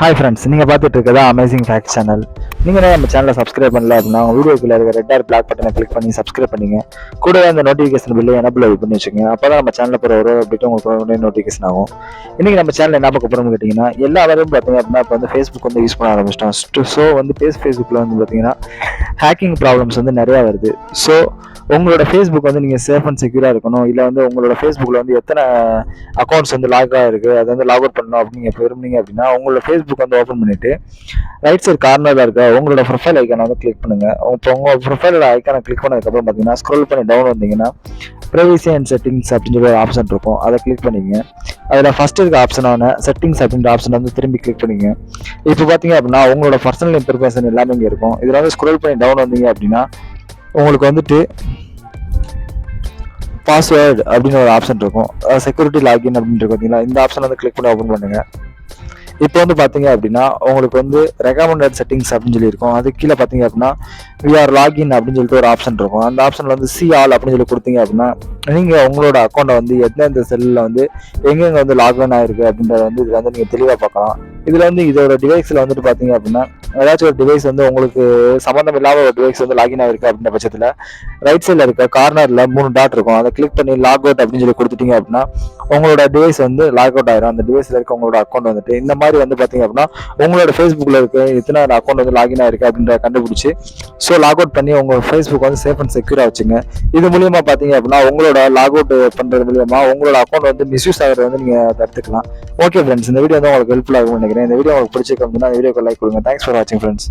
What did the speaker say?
Hi friends, நீங்கள் பார்த்துட்டு இருக்கிறதா அமேசிங் ஃபேக்ட் சேனல். நீங்கள் நம்ம சேனலை சப்ஸ்கிரைப் பண்ணல அப்படின்னா வீடியோக்குள்ள இருக்க ரெட் ஆர் பிளாக் பட்டனை கிளிக் பண்ணி சப்ஸ்கிரைப் பண்ணிங்க. கூடவே அந்த நோட்டிஃபிகேஷன் பில்லை எனபிள் பண்ணி வச்சுக்கோங்க. அப்போ தான் நம்ம சேனலில் போகிற ஒரு அப்டேட் உங்களுக்கு நோட்டிஃபிகேஷன் ஆகும். இன்றைக்கி நம்ம சேனல் என்ன பார்க்க போகிறோம்னு கேட்டிங்கன்னா, எல்லா வரையும் பார்த்தீங்க அப்படின்னா இப்போ வந்து ஃபேஸ்புக் வந்து யூஸ் பண்ண ஆரம்பிச்சிட்டோம். ஸோ வந்து ஃபேஸ்புக்கில் வந்து பார்த்தீங்கன்னா ஹேக்கிங் ப்ராப்ளம்ஸ் வந்து நிறையா வருது. ஸோ உங்களோட ஃபேஸ்புக் வந்து நீங்கள் சேஃப் அண்ட் செக்யூராக இருக்கணும். இல்லை வந்து உங்களோட ஃபேஸ்புக்கில் வந்து எத்தனை அக்கௌண்ட்ஸ் வந்து லாகாக இருக்குது, அதை வந்து லாக் அவுட் பண்ணணும் அப்படின்னு நீங்கள் விரும்புனீங்க அப்படின்னா உங்களோட ஃபேஸ்புக் வந்து ஓப்பன் பண்ணிவிட்டு ரைட் சைடு கார்னரில் இருக்க உங்களோட ப்ரொஃபைல் ஐக்கானை வந்து கிளிக் பண்ணுங்கள். இப்போ உங்கள் ப்ரொஃபைலோட ஐக்கானை கிளிக் பண்ணதுக்கப்புறம் பார்த்தீங்கன்னா ஸ்க்ரோல் பண்ணி டவுன் வந்தீங்கன்னா ப்ரைவசி அண்ட் செட்டிங்ஸ் அப்படின்னு சொல்லி ஒரு ஆப்ஷன் இருக்கும். அதை கிளிக் பண்ணிங்க. அதில் ஃபஸ்ட் இருக்க ஆப்ஷனான செட்டிங்ஸ் அப்படின்ற ஆப்ஷன் வந்து திரும்பி கிளிக் பண்ணிங்க. இப்போ பார்த்தீங்க அப்படின்னா உங்களோட பர்சனல் இன்ஃபர்மேஷன் எல்லாமே இங்கே இருக்கும். இதில் வந்து ஸ்க்ரோல் பண்ணி டவுன் வந்தீங்க அப்படின்னா உங்களுக்கு வந்துட்டு பாஸ்வேர்டு அப்படின்னு ஒரு ஆப்ஷன் இருக்கும். செக்யூரிட்டி லாகின் அப்படின்ட்டு பார்த்தீங்கன்னா இந்த ஆப்ஷன் வந்து கிளிக் பண்ணி ஓப்பன் பண்ணுங்க. இப்போ வந்து பார்த்தீங்க அப்படின்னா உங்களுக்கு வந்து ரெக்கமெண்டட் செட்டிங்ஸ் அப்படின்னு சொல்லி இருக்கும். அது கீழே பார்த்தீங்க அப்படின்னா விஆர் லாகின் அப்படின்னு சொல்லிட்டு ஒரு ஆப்ஷன் இருக்கும். அந்த ஆப்ஷனில் வந்து சி ஆல் அப்படின்னு சொல்லி கொடுத்தீங்க அப்படின்னா நீங்கள் உங்களோட அக்கௌண்ட்டை வந்து எந்தெந்த செல்லில் வந்து எங்கெங்கே வந்து லாக்இன் ஆகிருக்கு அப்படின்றத வந்து இதில் வந்து நீங்கள் தெளிவாக பார்க்கலாம். இதில் வந்து இதோட டிவைஸில் வந்துட்டு பார்த்தீங்க அப்படின்னா ஏதாச்சும் ஒரு டிவைஸ் வந்து உங்களுக்கு சம்மந்தம் இல்லாத ஒரு டிவைஸ் வந்து லாகின் ஆகிருக்கு அப்படின்ற பட்சத்தில் ரைட் சைடில் இருக்க கார்னரில் 3 டாட் இருக்கும். அதை கிளிக் பண்ணி லாக் அவுட் அப்படின்னு சொல்லி கொடுத்துட்டீங்க அப்படின்னா உங்களோட டிவைஸ் வந்து லாக் அவுட் ஆயிரும். அந்த டிவைஸில் இருக்க உங்களோட அக்கௌண்ட் வந்துட்டு இந்த மாதிரி வந்து பார்த்தீங்க அப்படின்னா உங்களோட ஃபேஸ்புக்கில் இருக்க எத்தனை அக்கௌண்ட் வந்து லாகின் ஆயிருக்கு அப்படின்ற கண்டுபிடிச்சி ஸோ லாக் அவுட் பண்ணி உங்கள் ஃபேஸ்புக் வந்து சேஃப் அண்ட் செக்யூராக வச்சுங்க. இது மூலியமாக பார்த்தீங்க அப்படின்னா உங்களோட லாக் அவுட் பண்ணுறது மூலியமா உங்களோட அக்கௌண்ட் வந்து மிஸ்யூஸ் ஆகிறது வந்து நீங்கள் தடுத்துக்கலாம். ஓகே ஃப்ரெண்ட்ஸ், இந்த வீடியோ வந்து உங்களுக்கு ஹெல்ப்ஃபுல்லாக இருக்கும்னு நினைக்கிறேன். இந்த வீடியோ உங்களுக்கு பிடிச்சிருக்கு அப்படின்னா இந்த வீடியோக்கு லைக் கொடுங்க. தேங்க்ஸ் ஃபார் வாட்சிங் ஃப்ரெண்ட்ஸ்.